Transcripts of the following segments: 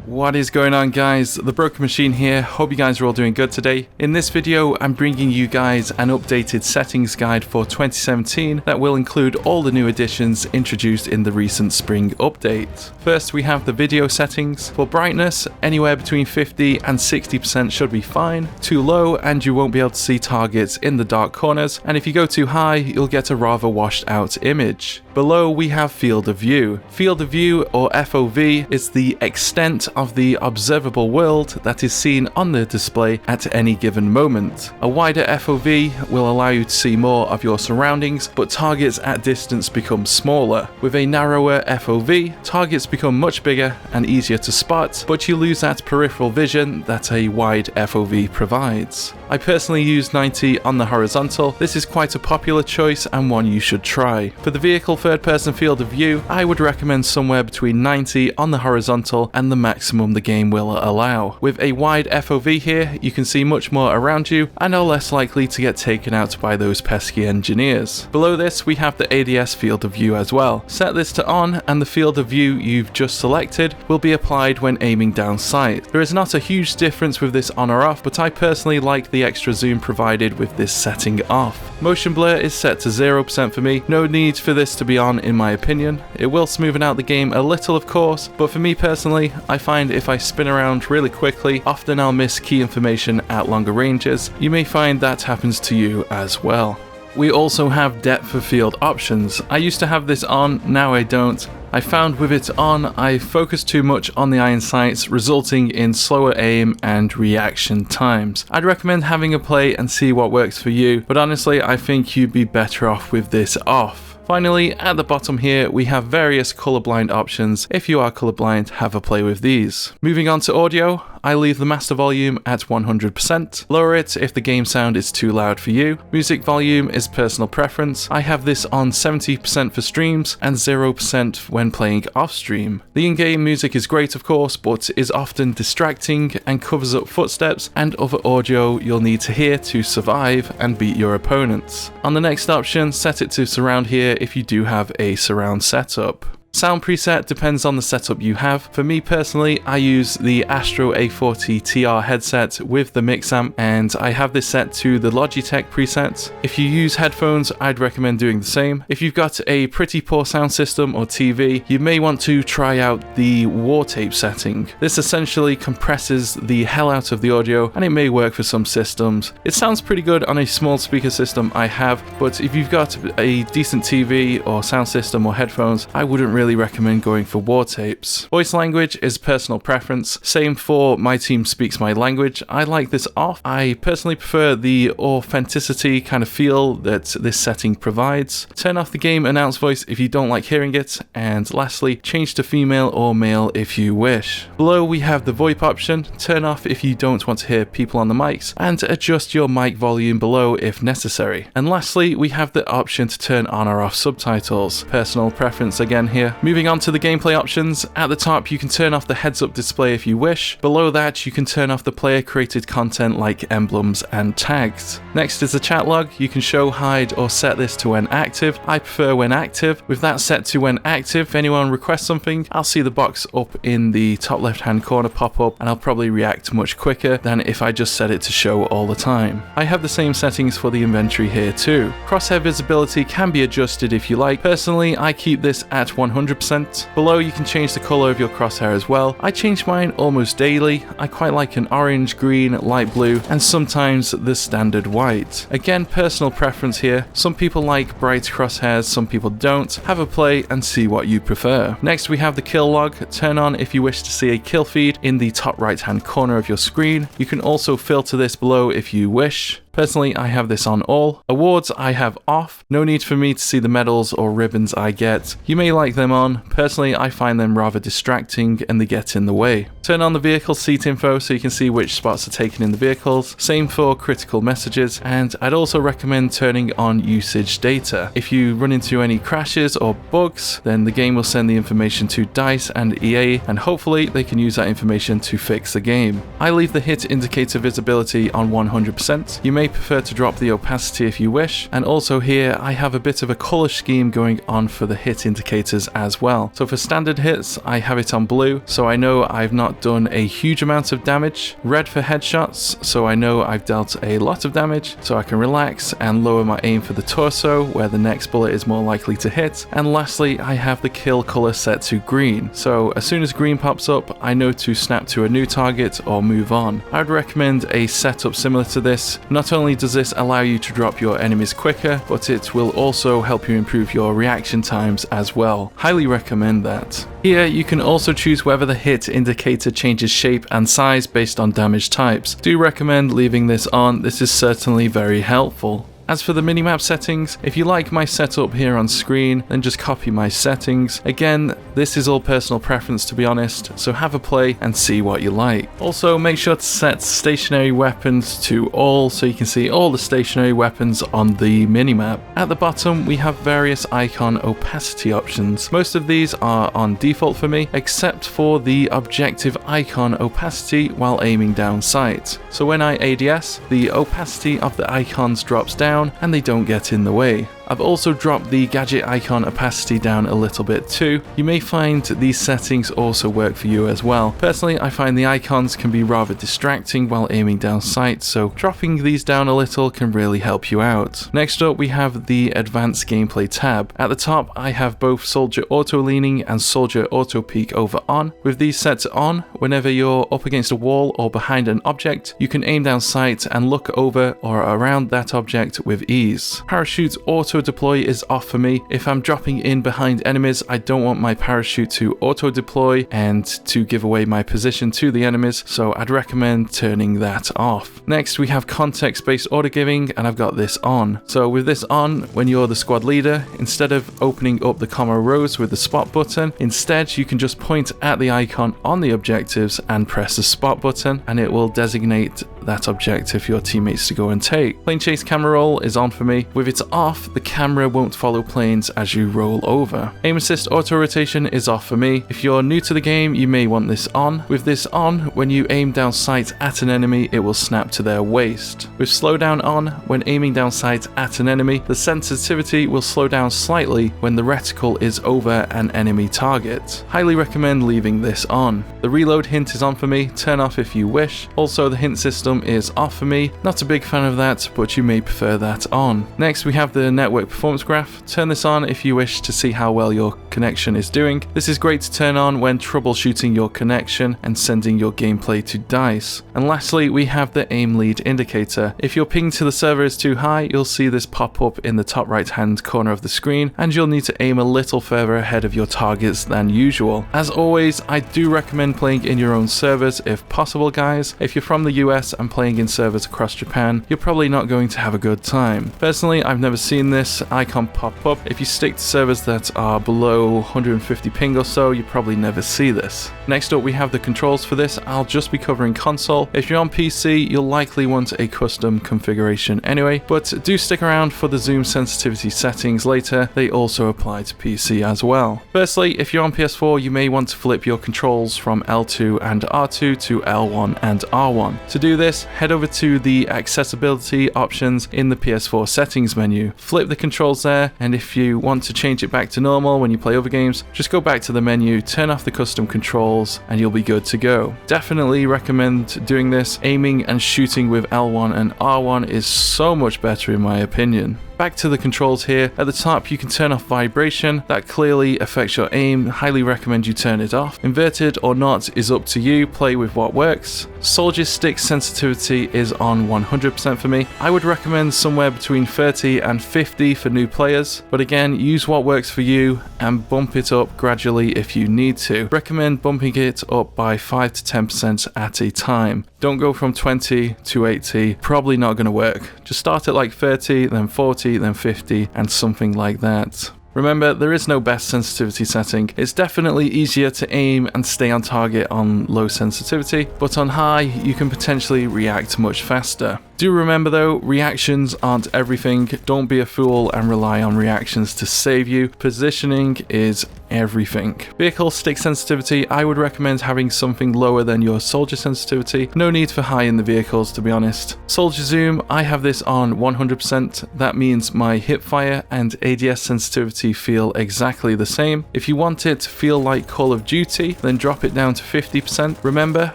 What is going on, guys? TheBrokenMachine here. Hope you guys are all doing good today. In this video, I'm bringing you guys an updated settings guide for 2017 that will include all the new additions introduced in the recent spring update. First, we have the video settings. For brightness, anywhere between 50 and 60% should be fine. Too low and you won't be able to see targets in the dark corners, and if you go too high, you'll get a rather washed out image. Below, we have field of view. Field of view, or FOV, is the extent of the observable world that is seen on the display at any given moment. A wider FOV will allow you to see more of your surroundings, but targets at distance become smaller. With a narrower FOV, targets become much bigger and easier to spot, but you lose that peripheral vision that a wide FOV provides. I personally use 90 on the horizontal. This is quite a popular choice and one you should try. For the vehicle third-person field of view, I would recommend somewhere between 90 on the horizontal and the maximum the game will allow. With a wide FOV here, you can see much more around you and are less likely to get taken out by those pesky engineers. Below this, we have the ADS field of view as well. Set this to on and the field of view you've just selected will be applied when aiming down sight. There is not a huge difference with this on or off, but I personally like the extra zoom provided with this setting off. Motion blur is set to 0% for me. No need for this to be on in my opinion. It will smoothen out the game a little of course, but for me personally, I find if I spin around really quickly, often I'll miss key information at longer ranges. You may find that happens to you as well. We also have depth of field options. I used to have this on, now I don't. I found with it on, I focused too much on the iron sights, resulting in slower aim and reaction times. I'd recommend having a play and see what works for you, but honestly, I think you'd be better off with this off. Finally, at the bottom here, we have various colorblind options. If you are colorblind, have a play with these. Moving on to audio, I leave the master volume at 100%. Lower it if the game sound is too loud for you. Music volume is personal preference. I have this on 70% for streams and 0% when playing off stream. The in-game music is great of course, but is often distracting and covers up footsteps and other audio you'll need to hear to survive and beat your opponents. On the next option, set it to surround here if you do have a surround setup. Sound preset depends on the setup you have. For me personally, I use the Astro A40 TR headset with the mix amp, and I have this set to the Logitech preset. If you use headphones, I'd recommend doing the same. If you've got a pretty poor sound system or TV, you may want to try out the war tape setting. This essentially compresses the hell out of the audio, and it may work for some systems. It sounds pretty good on a small speaker system I have, but if you've got a decent TV or sound system or headphones, I wouldn't really recommend going for war tapes. Voice language is personal preference. Same for my team speaks my language. I like this off. I personally prefer the authenticity kind of feel that this setting provides. Turn off the game announce voice if you don't like hearing it. And lastly, change to female or male if you wish. Below we have the VoIP option. Turn off if you don't want to hear people on the mics, and adjust your mic volume below if necessary. And lastly, we have the option to turn on or off subtitles. Personal preference again here. Moving on to the gameplay options, at the top you can turn off the heads-up display if you wish. Below that you can turn off the player-created content like emblems and tags. Next is the chat log. You can show, hide or set this to when active. I prefer when active. With that set to when active, if anyone requests something, I'll see the box up in the top left-hand corner pop up, and I'll probably react much quicker than if I just set it to show all the time. I have the same settings for the inventory here too. Crosshair visibility can be adjusted if you like. Personally, I keep this at 100%. Below you can change the color of your crosshair as well. I change mine almost daily. I quite like an orange, green, light blue, and sometimes the standard white. Again, personal preference here. Some people like bright crosshairs, some people don't. Have a play and see what you prefer. Next we have the kill log. Turn on if you wish to see a kill feed in the top right hand corner of your screen. You can also filter this below if you wish. Personally, I have this on all. Awards I have off. No need for me to see the medals or ribbons I get. You may like them on. Personally, I find them rather distracting and they get in the way. Turn on the vehicle seat info so you can see which spots are taken in the vehicles. Same for critical messages, and I'd also recommend turning on usage data. If you run into any crashes or bugs, then the game will send the information to DICE and EA, and hopefully they can use that information to fix the game. I leave the hit indicator visibility on 100%. You may may prefer to drop the opacity if you wish, and also here I have a bit of a color scheme going on for the hit indicators as well. So for standard hits, I have it on blue, so I know I've not done a huge amount of damage. Red for headshots, so I know I've dealt a lot of damage, so I can relax and lower my aim for the torso, where the next bullet is more likely to hit. And lastly, I have the kill color set to green, so as soon as green pops up, I know to snap to a new target or move on. I would recommend a setup similar to this. Not only does this allow you to drop your enemies quicker, but it will also help you improve your reaction times as well. Highly recommend that. Here you can also choose whether the hit indicator changes shape and size based on damage types. Do recommend leaving this on, this is certainly very helpful. As for the minimap settings, if you like my setup here on screen, then just copy my settings. Again, this is all personal preference to be honest, so have a play and see what you like. Also, make sure to set stationary weapons to all so you can see all the stationary weapons on the minimap. At the bottom, we have various icon opacity options. Most of these are on default for me, except for the objective icon opacity while aiming down sight. So when I ADS, the opacity of the icons drops down and they don't get in the way. I've also dropped the gadget icon opacity down a little bit too. You may find these settings also work for you as well. Personally, I find the icons can be rather distracting while aiming down sight, so dropping these down a little can really help you out. Next up, we have the advanced gameplay tab. At the top, I have both soldier auto leaning and soldier auto peek over on. With these set to on, whenever you're up against a wall or behind an object, you can aim down sight and look over or around that object with ease. Parachute auto deploy is off for me. If I'm dropping in behind enemies, I don't want my parachute to auto deploy and to give away my position to the enemies, so I'd recommend turning that off. Next, we have context-based order giving, and I've got this on. So with this on, when you're the squad leader, instead of opening up the comma rows with the spot button, instead you can just point at the icon on the objectives and press the spot button, and it will designate that objective for your teammates to go and take. Plane chase camera roll is on for me. With it off, the camera won't follow planes as you roll over. Aim assist auto rotation is off for me. If you're new to the game, you may want this on. With this on, when you aim down sight at an enemy, it will snap to their waist. With slowdown on, when aiming down sight at an enemy, the sensitivity will slow down slightly when the reticle is over an enemy target. Highly recommend leaving this on. The reload hint is on for me, turn off if you wish. Also, the hint system is off for me. Not a big fan of that, but you may prefer that on. Next, we have the network performance graph. Turn this on if you wish to see how well your connection is doing. This is great to turn on when troubleshooting your connection and sending your gameplay to DICE. And lastly, we have the aim lead indicator. If your ping to the server is too high, you'll see this pop up in the top right hand corner of the screen, and you'll need to aim a little further ahead of your targets than usual. As always, I do recommend playing in your own servers if possible, guys. If you're from the US and playing in servers across Japan, you're probably not going to have a good time. Personally, I've never seen this icon pop up. If you stick to servers that are below 150 ping or so, you probably never see this. Next up, we have the controls for this. I'll just be covering console. If you're on PC, you'll likely want a custom configuration anyway, but do stick around for the zoom sensitivity settings later. They also apply to PC as well. Firstly, if you're on PS4, you may want to flip your controls from L2 and R2 to L1 and R1. To do this, head over to the accessibility options in the PS4 settings menu. Flip the controls there, and if you want to change it back to normal when you play other games, just go back to the menu, turn off the custom controls, and you'll be good to go. Definitely recommend doing this. Aiming and shooting with L1 and R1 is so much better in my opinion. Back to the controls here. At the top, you can turn off vibration. That clearly affects your aim. Highly recommend you turn it off. Inverted or not is up to you. Play with what works. Soldier stick sensitivity is on 100% for me. I would recommend somewhere between 30 and 50 for new players, but again, use what works for you and bump it up gradually if you need to. Recommend bumping it up by 5 to 10% at a time. Don't go from 20 to 80, probably not going to work. Just start at like 30, then 40, then 50, and something like that. Remember, there is no best sensitivity setting. It's definitely easier to aim and stay on target on low sensitivity, but on high, you can potentially react much faster. Do remember though, reactions aren't everything. Don't be a fool and rely on reactions to save you. Positioning is everything. Vehicle stick sensitivity, I would recommend having something lower than your soldier sensitivity. No need for high in the vehicles, to be honest. Soldier zoom, I have this on 100%. That means my hipfire and ADS sensitivity feel exactly the same. If you want it to feel like Call of Duty, then drop it down to 50%. Remember,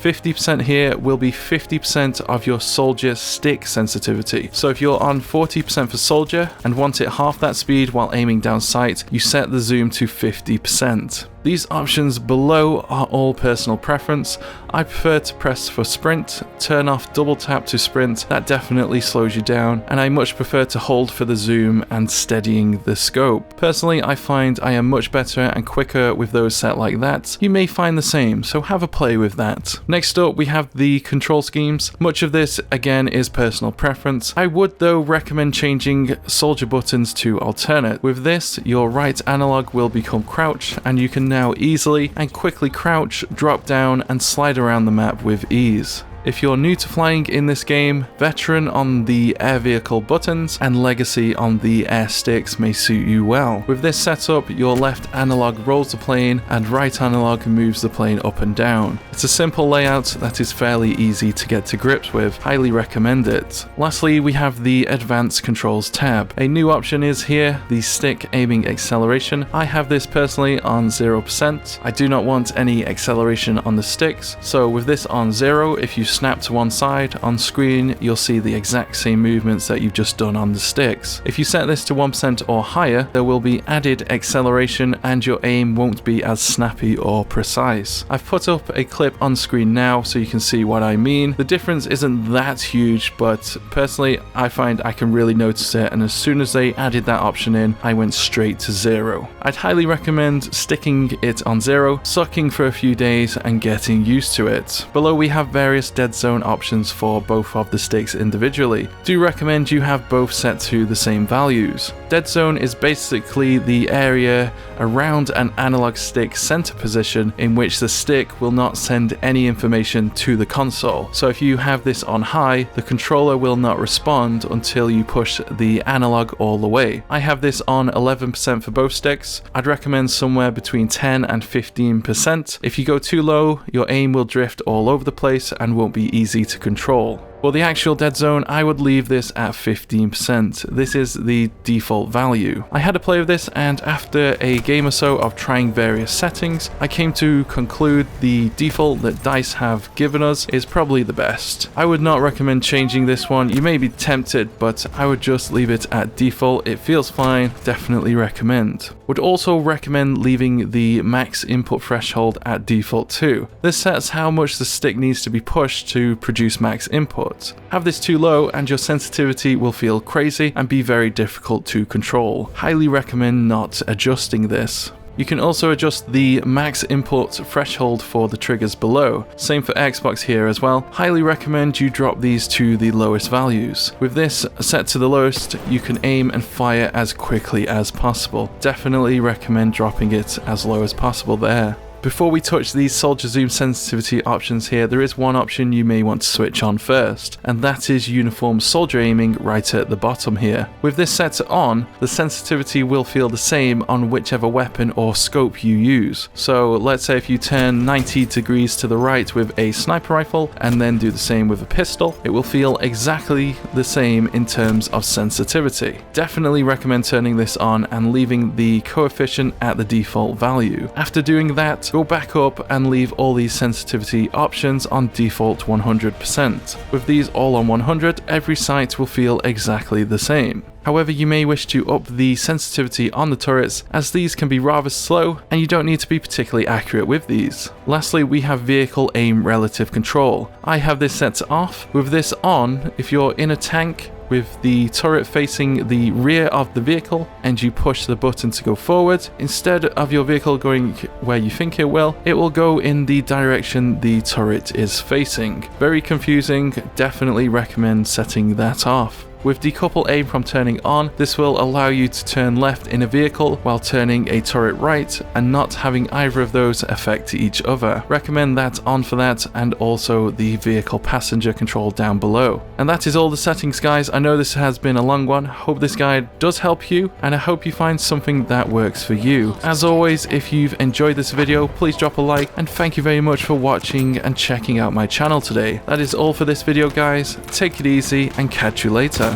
50% here will be 50% of your soldier stick sensitivity. So if you're on 40% for soldier and want it half that speed while aiming down sight, you set the zoom to 50%. These options below are all personal preference. I prefer to press for sprint, turn off double tap to sprint, that definitely slows you down, and I much prefer to hold for the zoom and steadying the scope. Personally, I find I am much better and quicker with those set like that. You may find the same, so have a play with that. Next up, we have the control schemes. Much of this, again, is personal preference. I would though recommend changing soldier buttons to alternate. With this, your right analog will become crouch, and you can now easily and quickly crouch, drop down, and slide around the map with ease. If you're new to flying in this game, Veteran on the air vehicle buttons and Legacy on the air sticks may suit you well. With this setup, your left analog rolls the plane and right analog moves the plane up and down. It's a simple layout that is fairly easy to get to grips with. Highly recommend it. Lastly, we have the Advanced Controls tab. A new option is here, the stick aiming acceleration. I have this personally on 0%. I do not want any acceleration on the sticks, so with this on 0, if you snap to one side on screen, you'll see the exact same movements that you've just done on the sticks. If you set this to 1% or higher, there will be added acceleration and your aim won't be as snappy or precise. I've put up a clip on screen now so you can see what I mean. The difference isn't that huge, but personally I find I can really notice it, and as soon as they added that option in, I went straight to 0. I'd highly recommend sticking it on 0, sucking for a few days and getting used to it. Below we have various dead zone options for both of the sticks individually. Do recommend you have both set to the same values. Dead zone is basically the area around an analog stick center position in which the stick will not send any information to the console. So if you have this on high, the controller will not respond until you push the analog all the way. I have this on 11% for both sticks. I'd recommend somewhere between 10 and 15%. If you go too low, your aim will drift all over the place and won't be easy to control. For the actual dead zone, I would leave this at 15%. This is the default value. I had a play with this, and after a game or so of trying various settings, I came to conclude the default that DICE have given us is probably the best. I would not recommend changing this one. You may be tempted, but I would just leave it at default. It feels fine. Definitely recommend. Would also recommend leaving the max input threshold at default too. This sets how much the stick needs to be pushed to produce max input. Have this too low and your sensitivity will feel crazy and be very difficult to control. Highly recommend not adjusting this. You can also adjust the max input threshold for the triggers below. Same for Xbox here as well. Highly recommend you drop these to the lowest values. With this set to the lowest, you can aim and fire as quickly as possible. Definitely recommend dropping it as low as possible there. Before we touch these soldier zoom sensitivity options here, there is one option you may want to switch on first, and that is uniform soldier aiming right at the bottom here. With this set on, the sensitivity will feel the same on whichever weapon or scope you use. So let's say if you turn 90 degrees to the right with a sniper rifle and then do the same with a pistol, it will feel exactly the same in terms of sensitivity. Definitely recommend turning this on and leaving the coefficient at the default value. After doing that, go back up and leave all these sensitivity options on default 100%. With these all on 100, every sight will feel exactly the same. However, you may wish to up the sensitivity on the turrets, as these can be rather slow and you don't need to be particularly accurate with these. Lastly, we have vehicle aim relative control. I have this set to off. With this on, if you're in a tank with the turret facing the rear of the vehicle and you push the button to go forward, instead of your vehicle going where you think it will go in the direction the turret is facing. Very confusing. Definitely recommend setting that off. With decouple aim from turning on, this will allow you to turn left in a vehicle while turning a turret right and not having either of those affect each other. Recommend that on for that, and also the vehicle passenger control down below. And that is all the settings, guys. I know this has been a long one. Hope this guide does help you, and I hope you find something that works for you. As always, if you've enjoyed this video, please drop a like, and thank you very much for watching and checking out my channel today. That is all for this video, guys. Take it easy and catch you later.